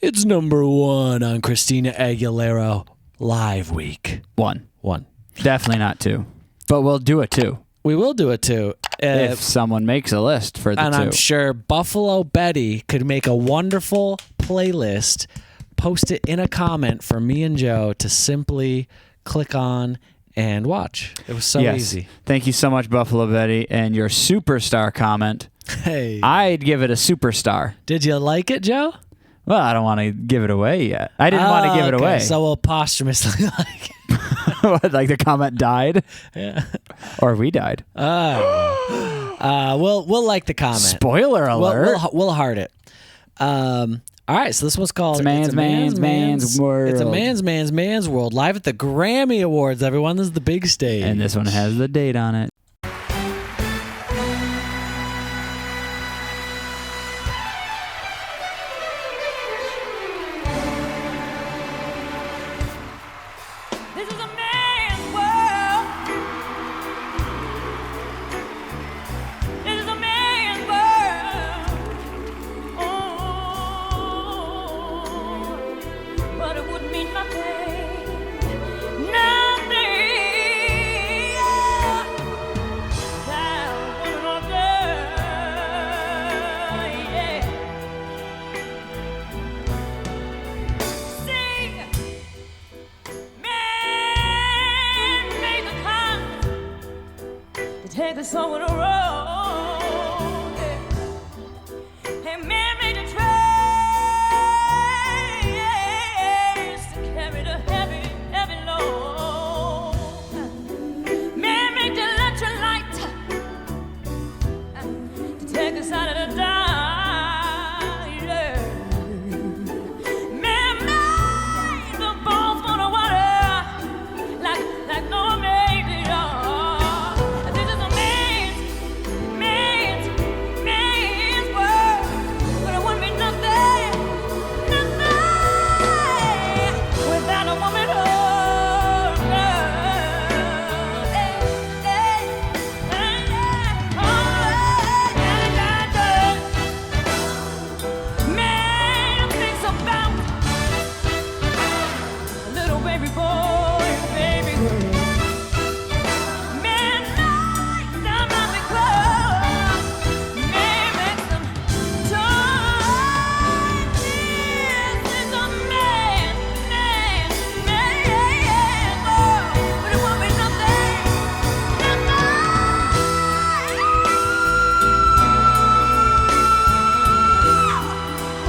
It's #1 on Christina Aguilera Live Week. One. Definitely not 2. But we'll do a 2. We will do a 2. If someone makes a list for the 2. And I'm sure Buffalo Betty could make a wonderful playlist, post it in a comment for me and Joe to simply click on and watch. It was so easy. Thank you so much, Buffalo Betty. And your superstar comment, hey, I'd give it a superstar. Did you like it, Joe? Well, I don't want to give it away yet. I didn't want to give it away. So we'll posthumously like it. What, like the comment died? Yeah. Or we died. We'll like the comment. Spoiler alert. We'll heart it. All right, so this one's called It's a man's world. It's a man's world. Live at the Grammy Awards, everyone. This is the big stage. And this one has the date on it. This is a man's world. This is a man's world. Oh, but it would mean nothing. Nothing. Without one another. Yeah. Sing. Man made the cloud to take us over the road. Yeah. And man made the trains to carry the heavy, heavy load. Man made the electric light to take us out of the dark. Yeah. Man made the bones for the water, like no made it all. This is a man's world, but it wouldn't be nothing without a woman. Oh, man thinks about a little baby boy, baby girl. Man lies down on the clothes. Man makes them time. This is a man's world, but it won't be nothing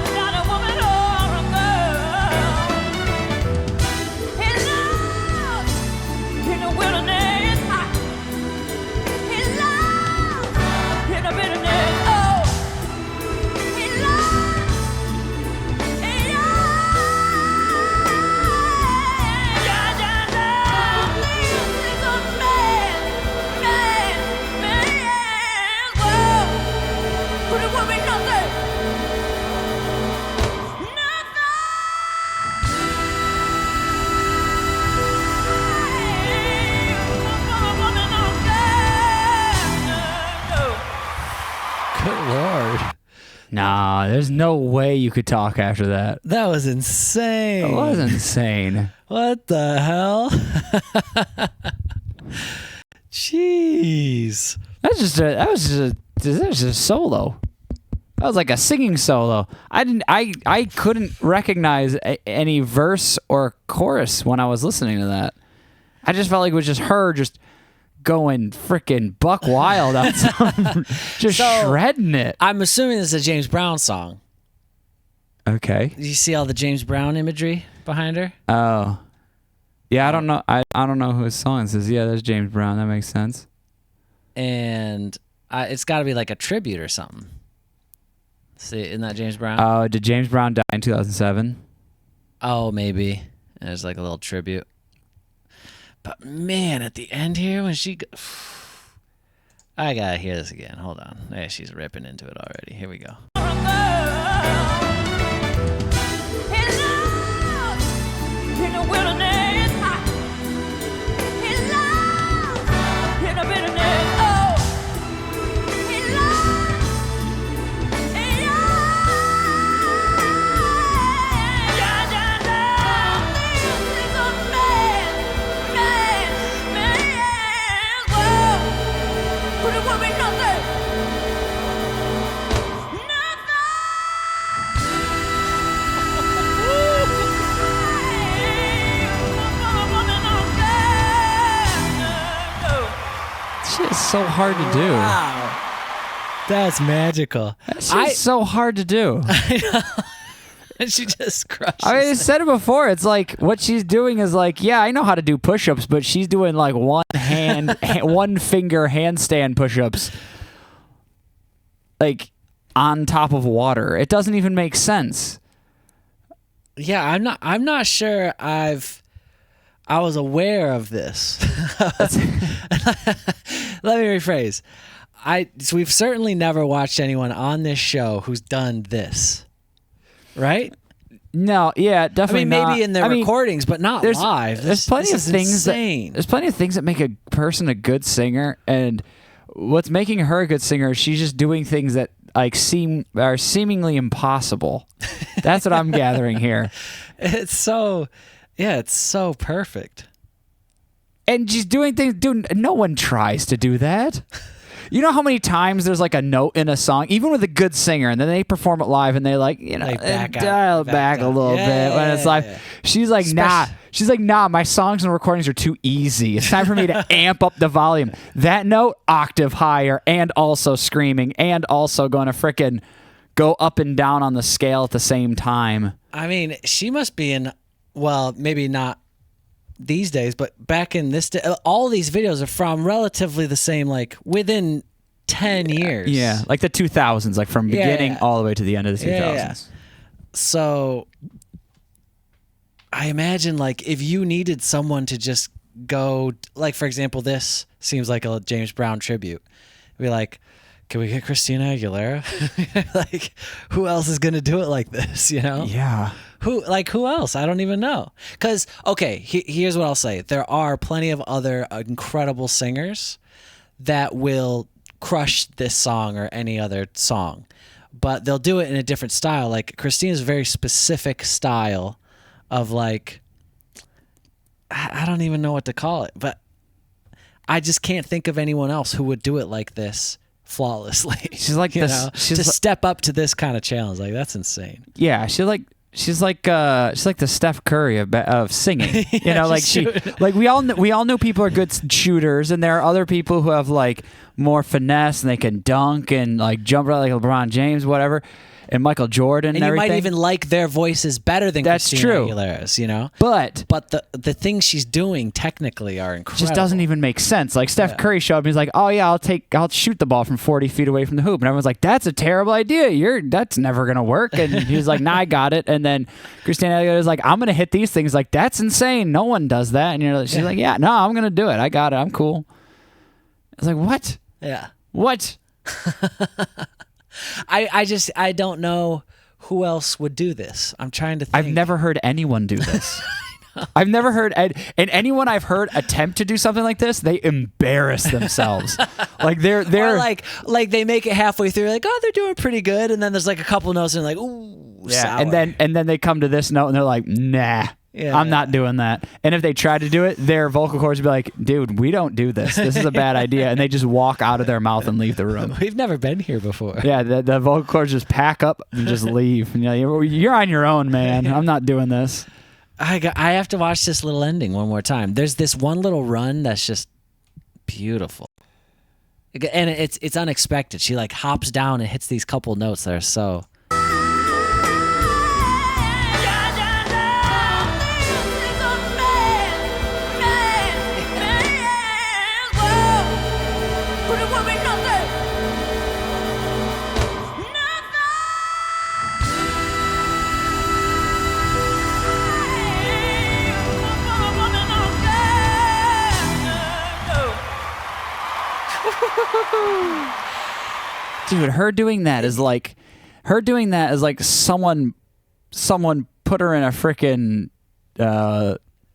without a woman or a girl. He loves in the wilderness. He loves in the bitterness. Oh, he loves. This is a man's world, but it won't be nothing. Good Lord. Nah, there's no way you could talk after that. That was insane. That was insane. What the hell? Jeez. That was just a solo. That was like a singing solo. I couldn't recognize any verse or chorus when I was listening to that. I just felt like it was just her just going freaking buck wild outside, just shredding it. I'm assuming this is a James Brown song. Okay. Do you see all the James Brown imagery behind her? Oh. Yeah, I don't know. I don't know who his song is. Yeah, that's James Brown. That makes sense. And it's got to be like a tribute or something. See, isn't that James Brown? Oh, did James Brown die in 2007? Oh, maybe. There's like a little tribute. But man, at the end here, when she... I gotta hear this again. Hold on. There, she's ripping into it already. Here we go. shit's so hard to do. Wow. That's magical. That shit's so hard to do. And she just crushes I said it before. It's like what she's doing is like, yeah, I know how to do push-ups, but she's doing like one finger handstand push-ups, like on top of water. It doesn't even make sense. Yeah, I'm not sure I was aware of this. Let me rephrase. So we've certainly never watched anyone on this show who's done this. Right? No, yeah, definitely. I mean, maybe in their recordings, but not live. There's plenty of things insane. There's plenty of things that make a person a good singer, and what's making her a good singer is she's just doing things that like are seemingly impossible. That's what I'm gathering here. It's so perfect. And she's doing things. Dude, no one tries to do that. You know how many times there's like a note in a song, even with a good singer, and then they perform it live and they like, dial it back a little bit when it's live. Yeah. She's like, nah. She's like, nah, my songs and recordings are too easy. It's time for me to amp up the volume. That note, octave higher, and also screaming, and also going to frickin' go up and down on the scale at the same time. I mean, she must be well, maybe not these days, but back in this day, all these videos are from relatively the same, like within 10 years. Yeah, like the 2000s, like from beginning all the way to the end of the 2000s. Yeah. So I imagine like if you needed someone to just go, like for example, this seems like a James Brown tribute. It'd be like, can we get Christina Aguilera? Like, who else is going to do it like this, you know? Yeah. Who else? I don't even know. Because, okay, here's what I'll say. There are plenty of other incredible singers that will crush this song or any other song. But they'll do it in a different style. Like, Christina's very specific style of, like, I don't even know what to call it. But I just can't think of anyone else who would do it like this flawlessly. She's like this. To step up to this kind of challenge. Like, that's insane. Yeah, She's like the Steph Curry of singing, you know. Like we all know people are good shooters, and there are other people who have like more finesse and they can dunk and like jump around like LeBron James, whatever, and Michael Jordan and everything. You might even like their voices better than Christina Aguilera's, you know. But the things she's doing technically are incredible. Just doesn't even make sense. Like Steph Curry showed up and he's like, "Oh yeah, I'll shoot the ball from 40 feet away from the hoop," and everyone's like, "That's a terrible idea. That's never gonna work." And he's like, "Nah, I got it." And then Christina Aguilera's like, "I'm gonna hit these things." Like, that's insane. No one does that. And she's like, "Yeah, no, I'm gonna do it. I got it. I'm cool." I was like, "What? Yeah, what?" I don't know who else would do this. I'm trying to think. I've never heard anyone do this. I've never heard, and anyone I've heard attempt to do something like this, they embarrass themselves. Like they're or like they make it halfway through, like, oh, they're doing pretty good, and then there's like a couple notes and like, ooh, yeah, sour. and then they come to this note and they're like, nah. Yeah, I'm not doing that. And if they try to do it, their vocal cords would be like, dude, we don't do this. This is a bad idea. And they just walk out of their mouth and leave the room. We've never been here before. Yeah, the vocal cords just pack up and just leave. And you're on your own, man. I'm not doing this. I have to watch this little ending one more time. There's this one little run that's just beautiful. And it's unexpected. She like hops down and hits these couple notes that are so... Dude, her doing that is like someone put her in a frickin'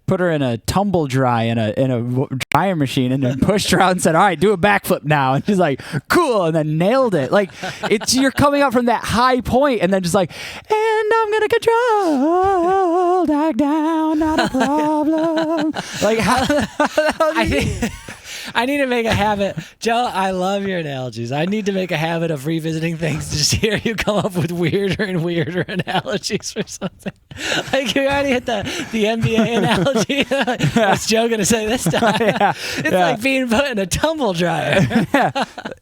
put her in a tumble dry in a dryer machine and then pushed her out and said, "All right, do a backflip now." And she's like, "Cool," and then nailed it. Like you're coming up from that high point and then just like, "And I'm gonna control back down, not a problem." Like how I need to make a habit. Joe, I love your analogies. I need to make a habit of revisiting things to just hear you come up with weirder and weirder analogies for something. Like you already hit the NBA analogy. What's Joe going to say this time? It's like being put in a tumble dryer.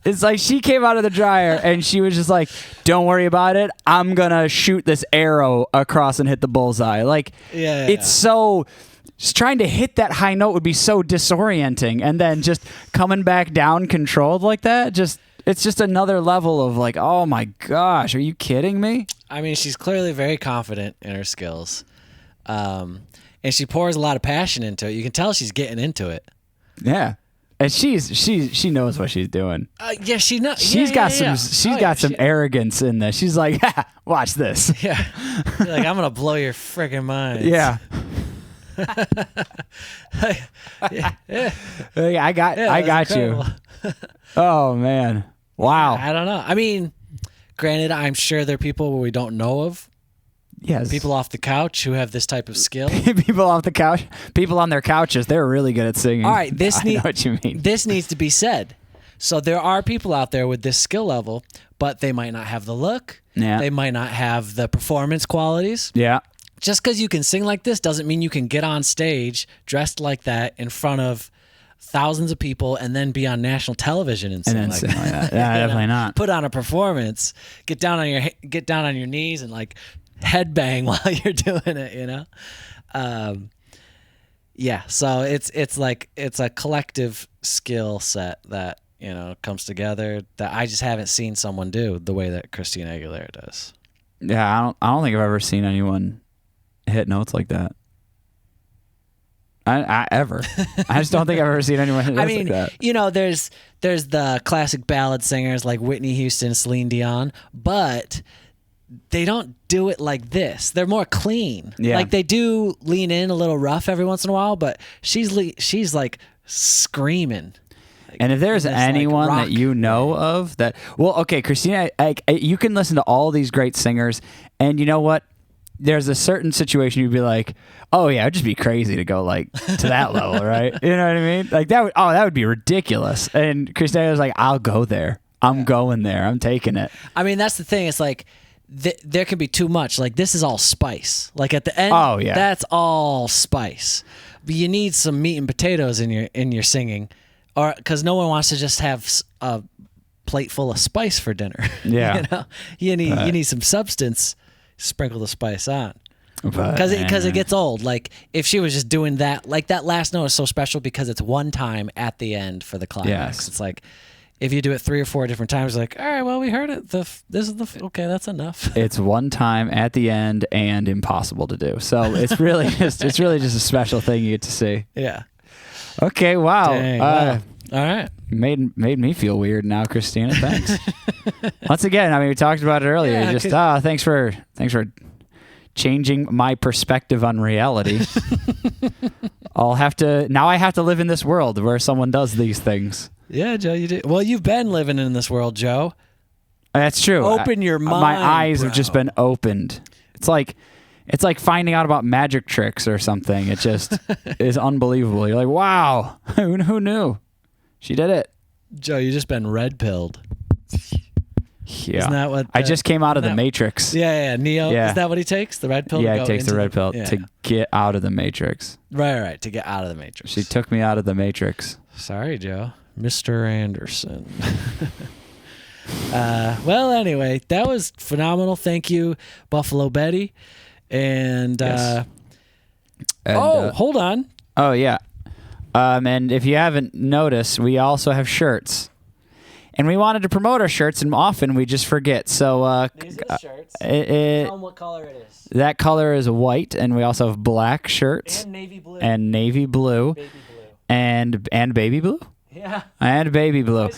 It's like she came out of the dryer and she was just like, don't worry about it. I'm going to shoot this arrow across and hit the bullseye. Like, it's so... Just trying to hit that high note would be so disorienting, and then just coming back down controlled like that, it's just another level of like, oh my gosh, are you kidding me? I mean, she's clearly very confident in her skills, and she pours a lot of passion into it. You can tell she's getting into it. Yeah, and she knows what she's doing. Yeah, she knows. She's got some arrogance in this. She's like, watch this. Yeah, like I'm gonna blow your freaking mind. Yeah. I got you. Oh man, wow. I don't know. I mean, granted, I'm sure there are people where we don't know of. Yes, people off the couch who have this type of skill. People off the couch, people on their couches, they're really good at singing. All right, I know what you mean. This needs to be said. So there are people out there with this skill level, but they might not have the look. Yeah. They might not have the performance qualities. Yeah. Just because you can sing like this doesn't mean you can get on stage dressed like that in front of thousands of people and then be on national television and sing like that. Yeah, definitely not. Put on a performance, get down on your knees and like headbang while you're doing it. You know, yeah. So it's a collective skill set that comes together that I just haven't seen someone do the way that Christina Aguilera does. Yeah, I don't think I've ever seen anyone hit notes like that. I just don't think I've ever seen anyone hit notes like that. There's the classic ballad singers like Whitney Houston, Celine Dion, but they don't do it like this. They're more clean. Yeah. Like they do lean in a little rough every once in a while, but she's like screaming. And if there's anyone that you know of that, well, okay, Christina, you can listen to all these great singers, and you know what? There's a certain situation you'd be like, oh yeah, it'd just be crazy to go like to that level, right? You know what I mean? Like that would be ridiculous. And Christina was like, I'll go there. I'm going there. I'm taking it. I mean, that's the thing. It's like there can be too much. Like this is all spice. Like at the end, that's all spice. But you need some meat and potatoes in your singing, or because no one wants to just have a plate full of spice for dinner. Yeah, you need some substance. Sprinkle the spice on, because it gets old. Like if she was just doing that, like that last note is so special because it's one time at the end for the climax. Yes. It's like if you do it 3 or 4 different times, like all right, well we heard it. Okay, that's enough. It's one time at the end and impossible to do. So it's really just a special thing you get to see. Yeah. Okay. Wow. Dang, wow. All right. Made me feel weird now, Christina. Thanks. Once again, I mean, we talked about it earlier. Yeah, Thanks for changing my perspective on reality. I have to live in this world where someone does these things. Yeah, Joe, you do. Well, you've been living in this world, Joe. That's true. Open your mind. My eyes bro. have just been opened. It's like finding out about magic tricks or something. It just is unbelievable. You're like, wow, who knew? She did it. Joe, you just been red-pilled. Yeah. Isn't that what I just came out of the Matrix. Yeah, Neo. Yeah. Is that what he takes? The red pill? Yeah, he takes the red pill to get out of the Matrix. Right, to get out of the Matrix. She took me out of the Matrix. Sorry, Joe. Mr. Anderson. Well, anyway, that was phenomenal. Thank you, Buffalo Betty. And, Yes. hold on. Oh, yeah. And if you haven't noticed, we also have shirts. And we wanted to promote our shirts, and often we just forget. So These are the shirts. Tell them what color it is. That color is white, and we also have black shirts. And navy blue. And navy blue. Baby blue. And baby blue? Yeah. And baby blue.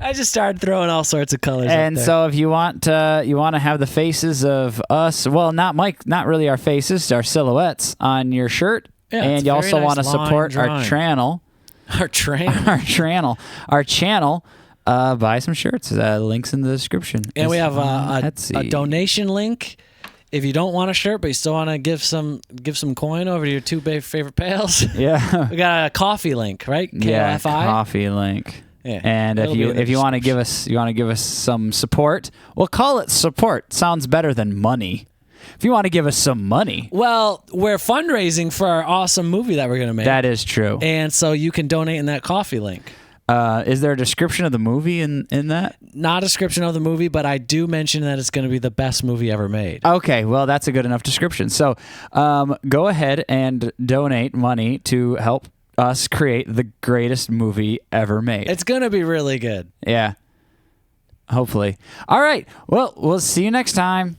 I just started throwing all sorts of colors And up there. so if you want to have the faces of us, well, not really our faces, our silhouettes on your shirt. Yeah, and you also want to support our channel. Our channel. Our channel. Buy some shirts. Links in the description. And we have a Etsy. donation link if you don't want a shirt, but you still want to give some coin over to your two favorite pals, Yeah. we got a coffee link, right? Yeah, KOFI. coffee link. Yeah, And it'll be in the if you want to description. give us some support, we'll call it support. Sounds better than money. If you want to give us some money, Well, we're fundraising for our awesome movie that we're gonna make, that is true. and so you can donate in that coffee link. Is there a description of the movie in that? Not a description of the movie, but I do mention that it's going to be the best movie ever made. Okay, well, that's a good enough description. So go ahead and donate money to help us create the greatest movie ever made. It's going to be really good. Yeah. Hopefully. All right. Well, we'll see you next time.